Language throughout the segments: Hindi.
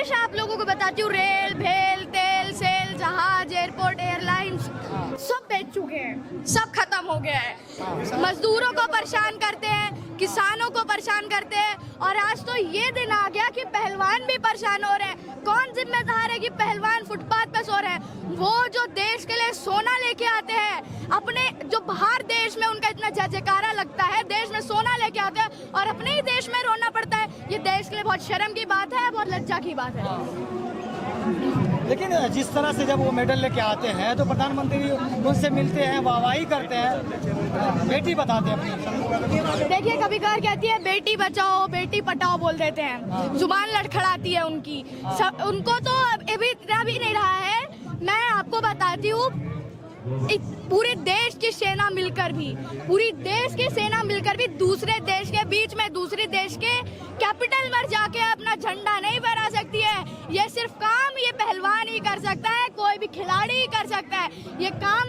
हमेशा आप लोगों को बताती हूँ, रेल, भेल, तेल, सेल, जहाज, एयरपोर्ट, एयरलाइंस सब बेच चुके हैं, सब खत्म हो गया है। मजदूरों को परेशान करते हैं, किसानों को परेशान करते हैं, और आज तो ये दिन आ गया कि पहलवान भी परेशान हो रहे हैं। कौन जिम्मेदार है कि पहलवान फुटपाथ पे सो रहे हैं? वो जो देश के लिए सोना लेके आते हैं, अपने जो बाहर देश में उनका इतना जय जयकारा लगता है, देश में सोना लेके आते हैं और अपने ही देश में रोना पड़ता है। ये देश के लिए बहुत शर्म की बात है, बहुत लज्जा की बात है। लेकिन जिस तरह से जब वो मेडल लेके आते हैं तो प्रधानमंत्री उनसे मिलते हैं, वाहवाही करते हैं, बेटी बताते हैं अपनी। देखिए, कभी कभार कहती है बेटी बचाओ बेटी पटाओ बोल देते हैं, जुबान लड़खड़ाती है उनकी। उनको तो अभी इतना भी नहीं रहा है। मैं आपको बताती हूँ, पूरे देश की सेना मिलकर भी, पूरी देश की सेना मिलकर भी दूसरे देश के बीच में, दूसरे देश के कैपिटल में जाके अपना झंडा नहीं फहरा सकती है। ये सिर्फ काम ये पहलवान ही कर सकता है, कोई भी खिलाड़ी ही कर सकता है। ये काम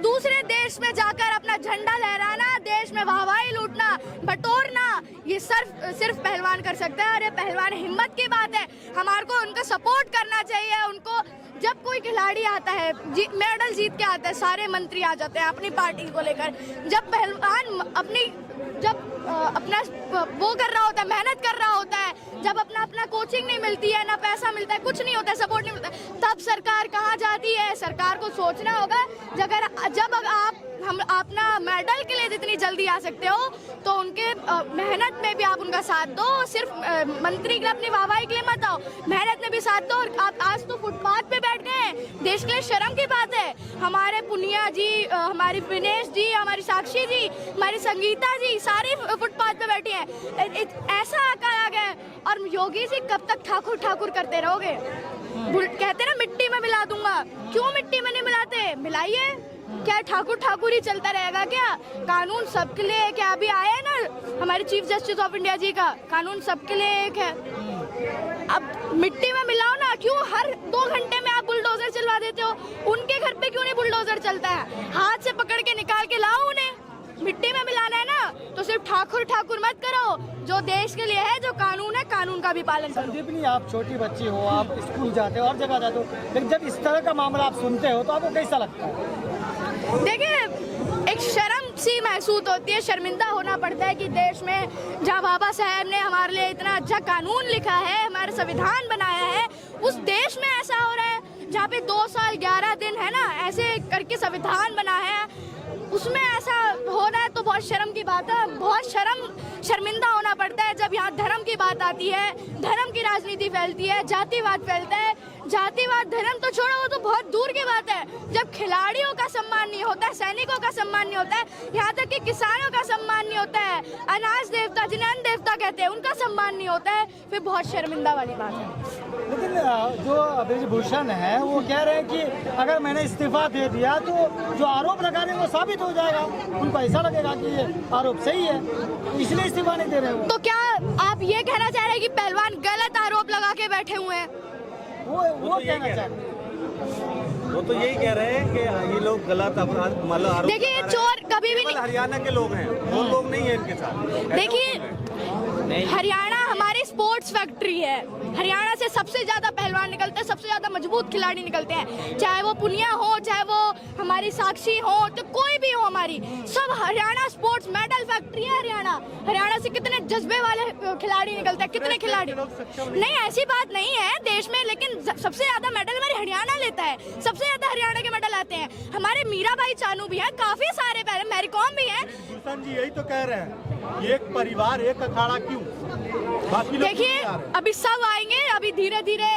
दूसरे देश में जाकर अपना झंडा लहराना, देश में वाहवाही लूटना, बटोरना, ये सिर्फ पहलवान कर सकता है। और ये पहलवान हिम्मत की बात है, हमारे को उनका सपोर्ट करना चाहिए। उनको जब कोई खिलाड़ी आता है, मेडल जीत के आता है, सारे मंत्री आ जाते हैं अपनी पार्टी को लेकर। जब पहलवान अपना वो कर रहा होता है, मेहनत कर रहा होता है, जब अपना कोचिंग नहीं मिलती है, ना पैसा मिलता है, कुछ नहीं होता है, सपोर्ट नहीं मिलता है, तब सरकार कहाँ जाती है? सरकार को सोचना होगा। जब आप अपना मेडल के लिए जितनी जल्दी आ सकते हो तो उनके मेहनत में भी आप उनका साथ दो। सिर्फ मंत्री के अपनी वाहवाही के लिए मत आओ, मेहनत में भी साथ दो। और आप आज तो फुटपाथ पे बैठ गए हैं, देश के लिए शर्म की बात है। हमारे पुनिया जी, हमारी विनेश जी, हमारी साक्षी जी, हमारी संगीता जी, सारी फुटपाथ पे बैठी हैं। ऐसा आकर आ गए। और योगी जी कब तक ठाकुर ठाकुर करते रहोगे? कहते ना मिट्टी में मिला दूंगा, क्यों मिट्टी में नहीं मिलाते? मिलाइए। क्या ठाकुर ठाकुर ही चलता रहेगा क्या? कानून सबके लिए है। क्या अभी आया है ना हमारे चीफ जस्टिस ऑफ इंडिया जी का, कानून सबके लिए एक है। अब मिट्टी में मिलाओ ना, क्यों हर 2 घंटे में आप बुलडोजर चलवा देते हो? उनके घर पे क्यों नहीं बुलडोजर चलता है? हाथ से पकड़ के निकाल के लाओ उन्हें। मिट्टी में मिलाना है ना तो सिर्फ ठाकुर ठाकुर मत करो, जो देश के लिए है, जो कानून है, कानून का भी पालन करो। संदीपनी, आप छोटी बच्ची हो, आप स्कूल जाते हो और जगह जाते हो, लेकिन जब इस तरह का मामला आप सुनते हो तो आपको कैसा लगता है? देखिए, एक शर्म सी महसूस होती है, शर्मिंदा होना पड़ता है कि देश में जहाँ बाबा साहब ने हमारे लिए इतना अच्छा कानून लिखा है, हमारा संविधान बनाया है, उस देश में ऐसा हो रहा है जहाँ पे 2 साल 11 दिन है ना, ऐसे करके संविधान बना है, उसमें ऐसा हो रहा है तो बहुत शर्म की बात है। बहुत शर्मिंदा होना पड़ता है जब यहाँ धर्म की बात आती है, धर्म की राजनीति फैलती है, जातिवाद फैलता है। जातिवाद धर्म तो छोड़ो, वो तो बहुत दूर की बात है। जब खिलाड़ियों का सम्मान नहीं होता है, सैनिकों का सम्मान नहीं होता है, यहाँ तक कि किसानों का सम्मान नहीं होता है, अनाज देवता जिन्हें अन्न देवता कहते हैं उनका सम्मान नहीं होता है, फिर बहुत शर्मिंदा वाली बात है। लेकिन जो ब्रिजभूषण है वो कह रहे हैं कि अगर मैंने इस्तीफा दे दिया तो जो आरोप लगा रहे हैं वो साबित हो जाएगा, उनको ऐसा लगेगा कि ये आरोप सही है, इसलिए इस्तीफा नहीं दे रहे हो। तो क्या आप ये कहना चाह रहे हैं कि पहलवान गलत आरोप लगा के बैठे हुए हैं? वो कहना चाह रहे हैं। वो तो यही कह रहे हैं कि ये लोग गलत अपराध मतलब आरोप। देखिए, चोर कभी भी नहीं, हरियाणा के लोग हैं, वो लोग नहीं है इनके साथ। देखिए, हरियाणा हमारी स्पोर्ट्स फैक्ट्री है। हरियाणा से सबसे ज्यादा पहलवान निकलते हैं, सबसे ज्यादा मजबूत खिलाड़ी निकलते हैं, चाहे वो पुनिया हो, चाहे वो हमारी साक्षी हो, तो कोई भी हो, हमारी सब हरियाणा स्पोर्ट्स मेडल फैक्ट्री है। हरियाणा से कितने जज्बे वाले खिलाड़ी निकलते हैं, कितने खिलाड़ी। नहीं, ऐसी बात नहीं है देश में, लेकिन सबसे ज्यादा मेडल हमारे हरियाणा लेता है, सबसे ज्यादा हरियाणा के मेडल आते हैं। हमारे मीराबाई चानू भी है, काफी सारे, मैरी कॉम भी है। जी यही तो कह रहे हैं, एक परिवार एक अखाड़ा क्यों? देखिए, अभी सब आएंगे, अभी धीरे धीरे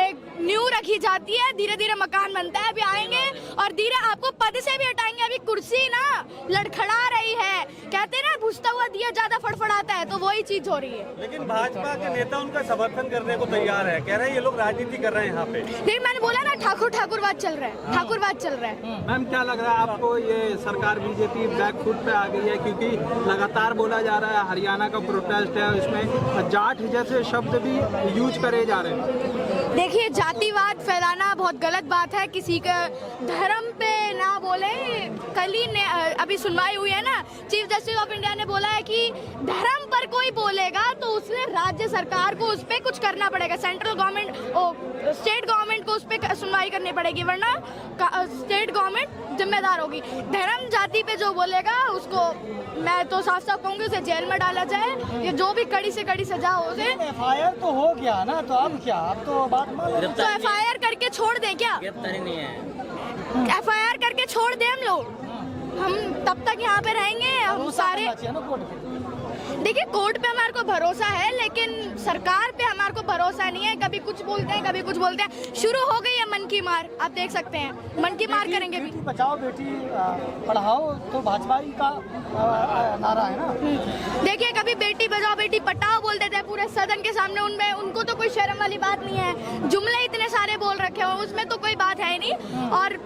एक नींव रखी जाती है, धीरे धीरे मकान बनता है, अभी आएंगे और धीरे आपको पद से भी हटाएंगे। अभी कुर्सी ना लड़खड़ा रही है, कहते हैं ना बुझता हुआ दिया ज्यादा फड़फड़ाता है, तो वही चीज हो रही है। लेकिन भाजपा के नेता उनका समर्थन करने को तैयार है, कह रहे हैं ये लोग राजनीति कर रहे हैं यहाँ पे। लेकिन मैंने बोला ना, ठाकुरवाद चल रहा है, ठाकुरवाद चल रहा है। मैम, क्या लग रहा है आपको, ये सरकार बीजेपी बैक फुट पे आ गई है? क्योंकि लगातार बोला जा रहा है हरियाणा का प्रोटेस्ट है, इसमें जाट जैसे शब्द भी यूज करे जा रहे हैं। देखिए, जातिवाद फैलाना बहुत गलत बात है। किसी का धर्म पे ना बोले। कल ही अभी सुनवाई हुई है ना, चीफ जस्टिस ऑफ इंडिया ने बोला है कि धर्म पर कोई बोलेगा तो उसने राज्य सरकार को उस पर कुछ करना पड़ेगा, सेंट्रल गवर्नमेंट स्टेट गवर्नमेंट को उस पर सुनवाई करनी पड़ेगी, वरना स्टेट गवर्नमेंट जिम्मेदार होगी। धर्म जाति पे जो बोलेगा उसको मैं तो साफ साफ कहूँगी उसे जेल में डाला जाए, या जो भी कड़ी से कड़ी सजा हो उसे। FIR तो हो गया ना, तो अब क्या, अब तो बात मान लो। तो FIR करके छोड़ दें क्या? गिरफ्तारी नहीं है। FIR करके छोड़ दें हम लोग, हम तब तक यहाँ पे रहेंगे। हम सारे देखिए कोर्ट पे हमारे को भरोसा है, लेकिन सरकार पे हमारे को भरोसा नहीं है। कभी कुछ बोलते हैं, कभी कुछ बोलते हैं। शुरू हो गई है मन की मार, आप देख सकते हैं, मन की मार करेंगे भी। बेटी बचाओ बेटी पढ़ाओ तो भाजपा ही का नारा है ना। देखिए कभी बेटी बचाओ बेटी पढ़ाओ बोल देते हैं पूरे सदन के सामने, उनमें उनको तो कोई शर्म वाली बात नहीं है। जुमले इतने सारे बोल रखे हो, उसमें तो कोई बात है नहीं। और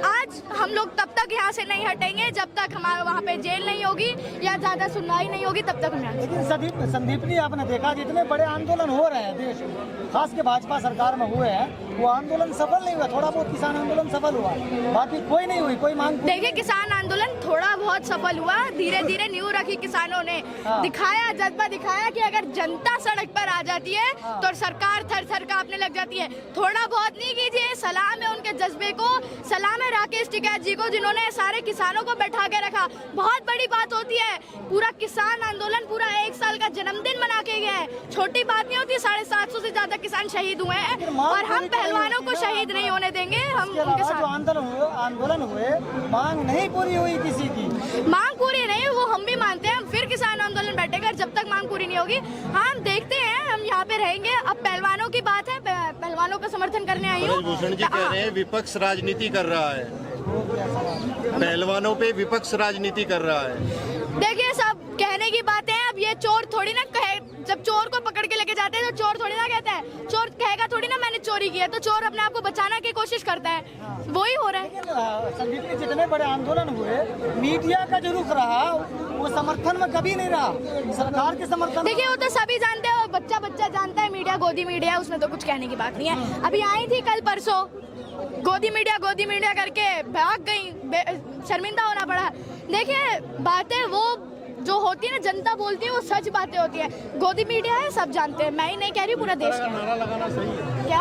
आज हम लोग तब तक यहाँ से नहीं हटेंगे जब तक हमारे वहाँ पे जेल नहीं होगी या ज्यादा सुनवाई नहीं होगी, तब तक हम यहाँ। लेकिन संदीप जी आपने देखा जितने बड़े आंदोलन हो रहे हैं देश में, खास के भाजपा सरकार में हुए हैं, वो आंदोलन सफल नहीं हुआ। थोड़ा बहुत किसान आंदोलन सफल हुआ, बाकी कोई नहीं हुई, कोई मांग। देखिए किसान आंदोलन थोड़ा बहुत सफल हुआ, धीरे धीरे नींव रखी किसानों ने, दिखाया जज्बा दिखाया कि अगर जनता सड़क पर आ जाती है तो सरकार थर थर कांपने लग जाती है। थोड़ा बहुत नहीं कीजिए, सलाम है उनके जज्बे को, सलाम है राकेश टिकैत जी को जिन्होंने सारे किसानों को बैठा के रखा। बहुत बड़ी बात होती है, पूरा किसान आंदोलन पूरा 1 साल का जन्मदिन मना के गया है, छोटी बात नहीं होती। 750 से ज्यादा किसान शहीद हुए हैं और हम पहलवानों को शहीद नहीं होने देंगे। हम उनके साथ आंदोलन हुए, मांग नहीं पूरी हुई किसी की, मांग पूरी नहीं, वो हम भी मानते हैं। हम फिर किसान आंदोलन बैठेगा जब तक मांग पूरी नहीं होगी। हम देखते हैं, हम यहाँ पे रहेंगे। अब पहलवानों की बात है, पहलवानों का समर्थन करने आई हूँ। भूषण जी कह रहे हैं विपक्ष राजनीति कर रहा है, पहलवानों पे विपक्ष राजनीति कर रहा है। देखिए सब कहने की बातें हैं, अब ये चोर थोड़ी ना कहे, जब चोर को पकड़ के लेके जाते हैं तो चोर थोड़ी ना कहता है, चोर कहेगा थोड़ी ना मैंने चोरी की है, तो चोर अपने आप को बचाने की कोशिश करता है, वही हो रहा है। संदीप जी जितने बड़े आंदोलन हुए, मीडिया का जो रुख रहा वो समर्थन में कभी नहीं रहा, सरकार के समर्थन। देखिए वो तो सभी जानते हैं, बच्चा बच्चा जानता है, मीडिया गोदी मीडिया है, उसमें तो कुछ कहने की बात नहीं है। अभी आई थी कल परसों, गोदी मीडिया करके भाग गई, शर्मिंदा होना पड़ा। देखिए बातें वो जो होती है ना, जनता बोलती है वो सच बातें होती है। गोदी मीडिया है, सब जानते हैं, मैं ही नहीं कह रही, पूरा देश का नारा लगाना सही है क्या?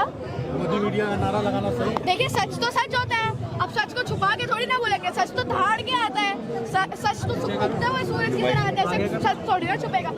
मोदी मीडिया का नारा लगाना सही। देखिए सच तो सच होता है, अब सच को छुपा के थोड़ी ना बोलेंगे, सच तो धाड़ के आता है, सच तो उगते हुए सूरज की तरह आता है, सच थोड़ी ना छुपेगा।